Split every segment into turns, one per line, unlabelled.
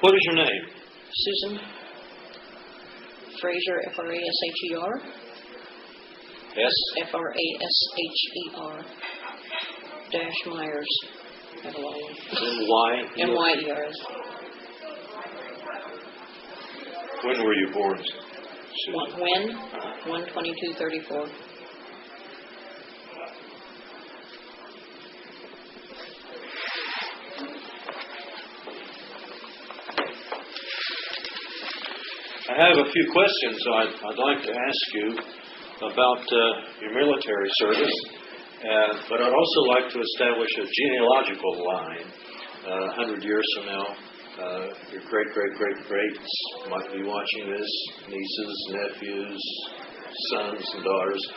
What is your name?
Susan Frasher, Frasher,
S.
Frasher dash Myers. I have a long one. Myers.
When were you born, Susan?
When? 1/22/34.
I have a few questions I'd like to ask you about your military service, but I'd also like to establish a genealogical line. 100 years from now, your great-great-great-greats might be watching this, nieces, nephews, sons, and daughters,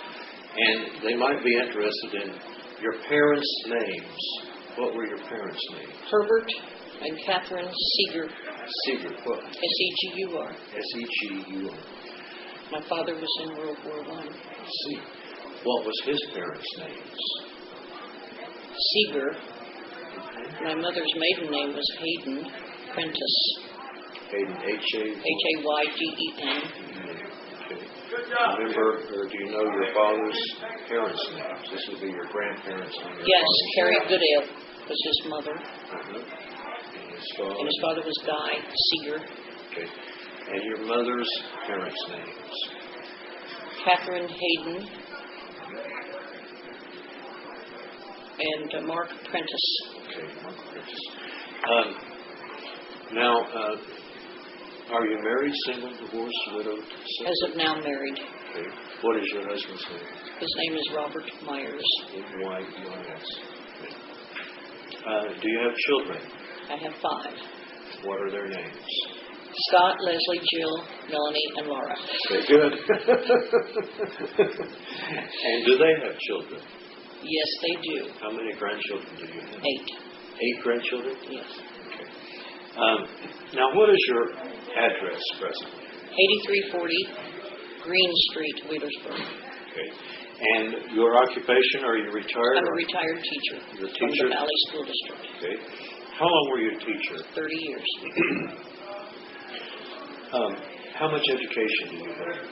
and they might be interested in your parents' names. What were your parents' names?
Herbert and Catherine Seeger.
Seeger, what?
S-E-G-U-R.
S-E-G-U-R.
My father was in World War I.
See. What was his parents' names?
Seeger. My mother's maiden name was Hayden Prentice.
Hayden,
Hayden.
Okay. Remember, or do you know your father's parents' names? This would be your grandparents' names.
Yes, Carrie Goodale was his mother.
And
his father was Guy Seeger.
Okay. And your mother's parents' names?
Catherine Hayden and Mark Prentice.
Okay, Mark Prentice. Now, are you married, single, divorced, widowed? Single?
As of now, married.
Okay. What is your husband's name?
His name is Robert Myers.
M-Y-E-R-S. Okay. Do you have children?
I have 5.
What are their names?
Scott, Leslie, Jill, Melanie, and Laura.
Okay, good. And do they have children?
Yes, they do.
How many grandchildren do you have?
8.
8 grandchildren?
Yes.
Okay. Now, what is your address presently?
8340 Green Street, Wheelersburg.
Okay. And your occupation, are you retired?
I'm a retired teacher.
You're a teacher?
From the Valley School District.
Okay. How long were you a teacher?
30 years.
How much education do you have?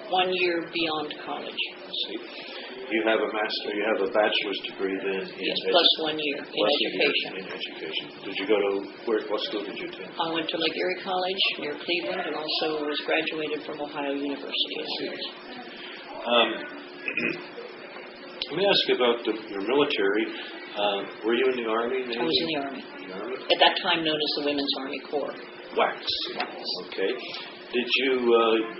1 year beyond college.
See, you have a bachelor's degree then in
yes, plus 1 year in education.
In education. Did you go to what school did you attend?
I went to Lake Erie College near Cleveland, and also was graduated from Ohio University.
Let me ask you about your military. Were you in the Army? Maybe?
I was in the Army. At that time known as the Women's Army Corps.
Wax. Okay. Did you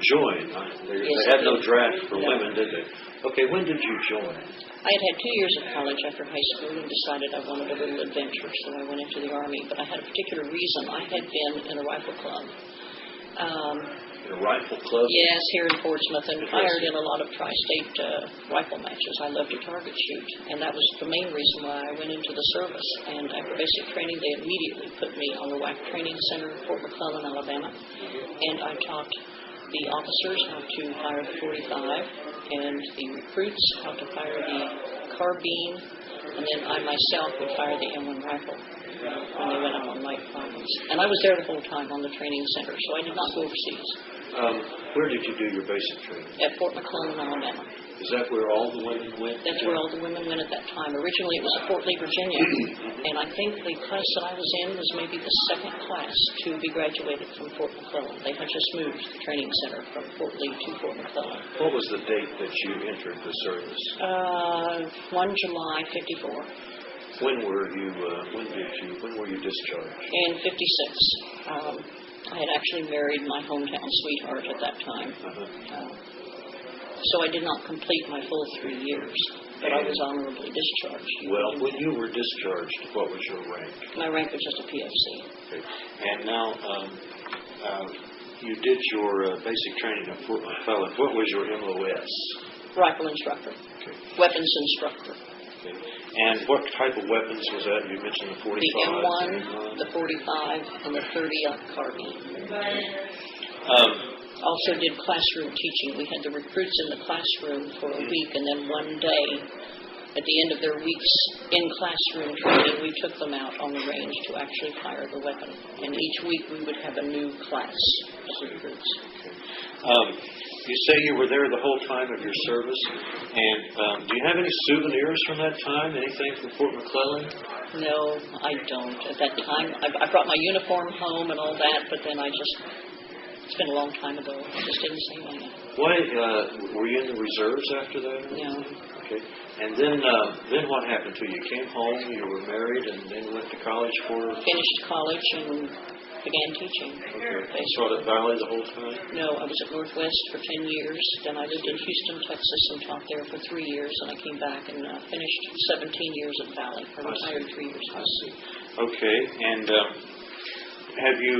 join? They had no draft for women, did they? Okay, when did you join?
I had 2 years of college after high school and decided I wanted a little adventure, so I went into the Army. But I had a particular reason. I had been in a rifle club.
In a rifle club?
Yes, here in Portsmouth, and fired in a lot of tri-state rifle matches. I love to target shoot, and that was the main reason why I went into the service. And after basic training, they immediately put me on the WAC Training Center in Fort McClellan, Alabama, and I taught the officers how to fire the .45 and the recruits how to fire the carbine, and then I myself would fire the M1 rifle when they went out on night problems. And I was there the whole time on the training center, so I did not go overseas.
Where did you do your basic training?
At Fort McClellan, Alabama.
Is that where all the women went?
That's where all the women went at that time. Originally it was at Fort Lee, Virginia, and I think the class that I was in was maybe the second class to be graduated from Fort McClellan. They had just moved the training center from Fort Lee to Fort McClellan.
What was the date that you entered the service?
1 July, 54.
When were you discharged?
In 56. I had actually married my hometown sweetheart at that time. So I did not complete my full 3 years, but I was honorably discharged.
Well, when you were discharged, what was your rank?
My rank was just a PFC.
Okay. And now, you did your basic training at Fort McClellan. What was your MOS?
Rifle instructor.
Okay.
Weapons instructor.
Okay. And what type of weapons was that? You mentioned the .45.
The M1, the .45, and the .30 carbine. Also did classroom teaching. We had the recruits in the classroom for a week, and then one day at the end of their weeks in classroom training, we took them out on the range to actually fire the weapon. And each week we would have a new class of recruits.
You say you were there the whole time of your service, and do you have any souvenirs from that time? Anything from Fort McClellan?
No, I don't. At that time, I brought my uniform home and all that, but then it's been a long time ago. I just didn't say anything.
Why, were you in the reserves after that?
No.
Okay. And then what happened to you? You came home, you were married, and then went to college for...
Finished college and began teaching.
Okay. Charlotte Valley the whole time?
No, I was at Northwest for 10 years. Then I lived in Houston, Texas, and taught there for 3 years. And I came back and finished 17 years at Valley. I retired 3 years ago.
I see. Okay. And have you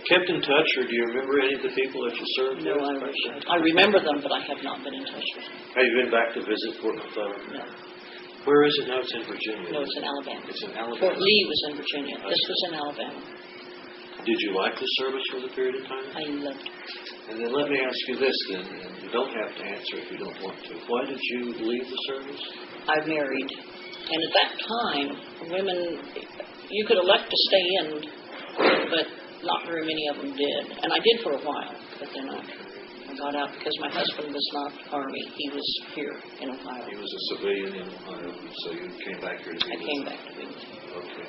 kept in touch, or do you remember any of the people that you served
with? No, I remember them, but I have not been in touch with them.
Have you been back to visit Fort McClellan?
No.
Where is it now? It's in Virginia.
No, it's in Alabama.
It's in Alabama.
Fort Lee was in Virginia. This was in Alabama.
Did you like the service for the period of time?
I loved it.
And then let me ask you this then, and you don't have to answer if you don't want to. Why did you leave the service?
I married. And at that time, women, you could elect to stay in, but not very many of them did. And I did for a while, but then I got out because my husband was not Army. He was here in Ohio.
He was a civilian in Ohio, so you came back here to be with him?
I came back to be with him.
Okay.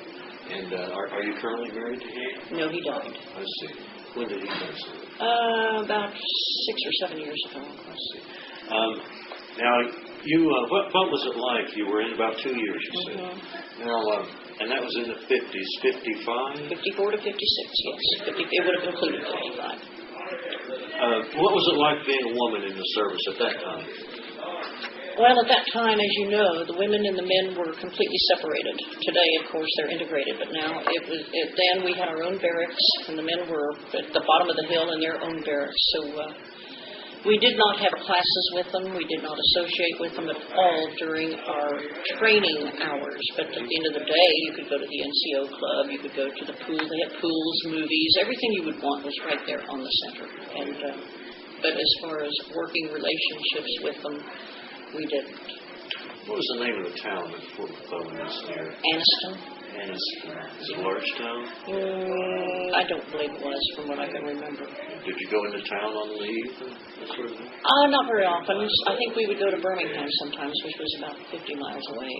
And are you currently married to him?
No, he died.
I see. When did he pass away?
About 6 or 7 years ago.
I see. Now, you what was it like? You were in about 2 years, you said. Now, and that was in the 50s, 55?
54 to 56, yes. 50, it would have included 55.
What was it like being a woman in the service at that time?
Well, at that time, as you know, the women and the men were completely separated. Today, of course, they're integrated, but now then we had our own barracks, and the men were at the bottom of the hill in their own barracks. So we did not have classes with them. We did not associate with them at all during our training hours. But at the end of the day, you could go to the NCO club, you could go to the pool. They had pools, movies, everything you would want was right there on the center. And but as far as working relationships with them, we didn't.
What was the name of the town that Fort McClellan is near?
Anniston.
Anniston. Is it a large town?
I don't believe it was, from what I can remember.
Did you go into town on leave and that sort of thing?
Not very often. I think we would go to Birmingham sometimes, which was about 50 miles away.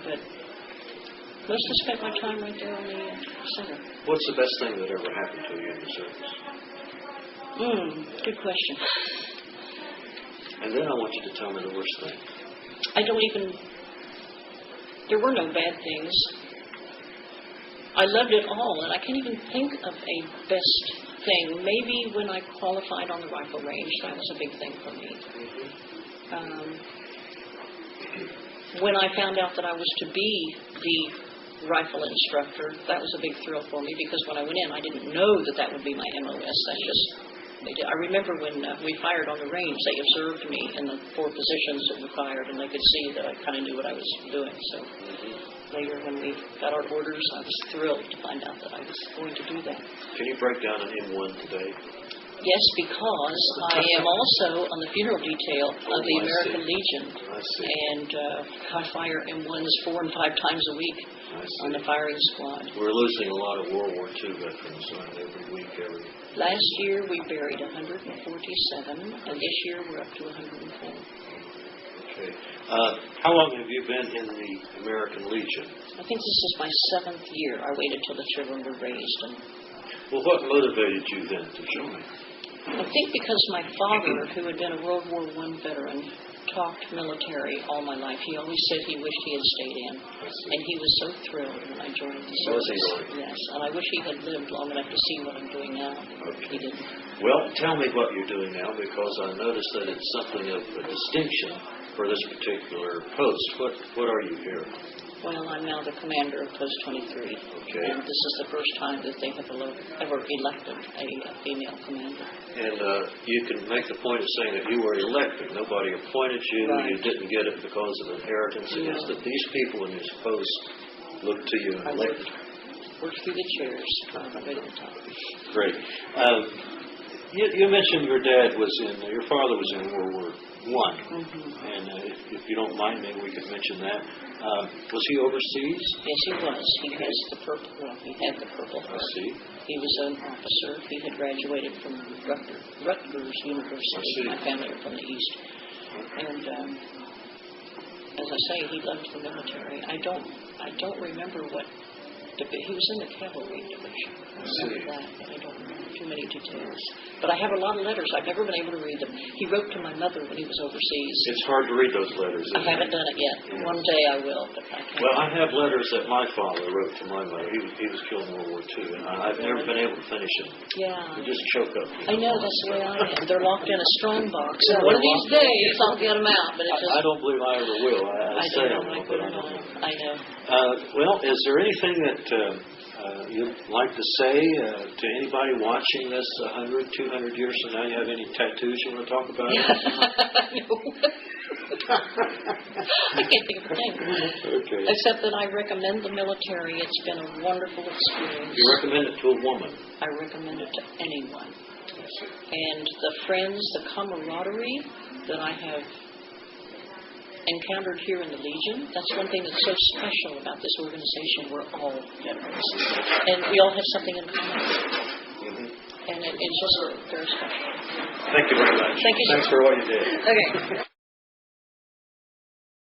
But mostly spent my time right there on the center. What's
the best thing that ever happened to you in the service?
Good question.
And then I want you to tell me the worst thing.
There were no bad things. I loved it all, and I can't even think of a best thing. Maybe when I qualified on the rifle range, that was a big thing for me. When I found out that I was to be the rifle instructor, that was a big thrill for me, because when I went in, I didn't know that would be my MOS. That's just... I remember when we fired on the range, they observed me in the 4 positions that we fired, and they could see that I kind of knew what I was doing. So later, when we got our orders, I was thrilled to find out that I was going to do that.
Can you break down an M1 today?
Yes, because I am also on the funeral detail of the American Legion.
I see.
And I fire M1s 4 and 5 times a week on the firing squad.
We're losing a lot of World War II veterans every week.
Last year we buried 147, and this year we're up to 104.
Okay. How long have you been in the American Legion?
I think this is my 7th year. I waited till the children were raised.
Well, what motivated you then to join?
I think because my father, who had been a World War I veteran, talked military all my life. He always said he wished he had stayed in. And he was so thrilled when I joined the service. Yes, and I wish he had lived long enough to see what I'm doing now.
Okay.
He didn't.
Well, tell me what you're doing now, because I noticed that it's something of a distinction for this particular post. What are you here?
Well, I'm now the commander of Post 23.
Okay.
And this is the first time that they have ever elected a female commander.
And you can make the point of saying that you were elected. Nobody appointed you.
Right.
You didn't get it because of inheritance. It is that these people in this post look to you and elected.
Work through the chairs. Right at the top.
Great. You mentioned your dad was your father was in World War I, and if you don't mind, maybe we could mention that. Was he overseas?
Yes, he was. He has the purple. Well, he had the Purple
I
Heart.
see.
He was an officer. He had graduated from Rutgers University. My family are from the East, and as I say, he left the military. I don't remember what. He was in the cavalry division. I remember that, but I don't remember too many details. But I have a lot of letters. I've never been able to read them. He wrote to my mother when he was overseas.
It's hard to read those letters.
I haven't done it yet.
Yeah.
One day I will, but I can't.
Well, I have letters that my father wrote to my mother. He was killed in World War II, and I've never been able to finish them.
Yeah.
They just choke up.
I know, that's the way I am. They're locked in a strong box. And one of these days I'll get them out, but it just...
I don't believe I ever will. I say I will, but I don't know.
I know.
Well, is there anything that you'd like to say to anybody watching this 100, 200 years from now? You have any tattoos you want to talk about?
No. I can't think of a thing.
Okay.
Except that I recommend the military. It's been a wonderful experience.
You recommend it to a woman?
I recommend it to anyone. And the friends, the camaraderie that I have encountered here in the Legion, that's one thing that's so special about this organization. We're all veterans. And we all have something in common. And it's just very special.
Thank you very much.
Thank you, sir.
Thanks for what you did.
Okay.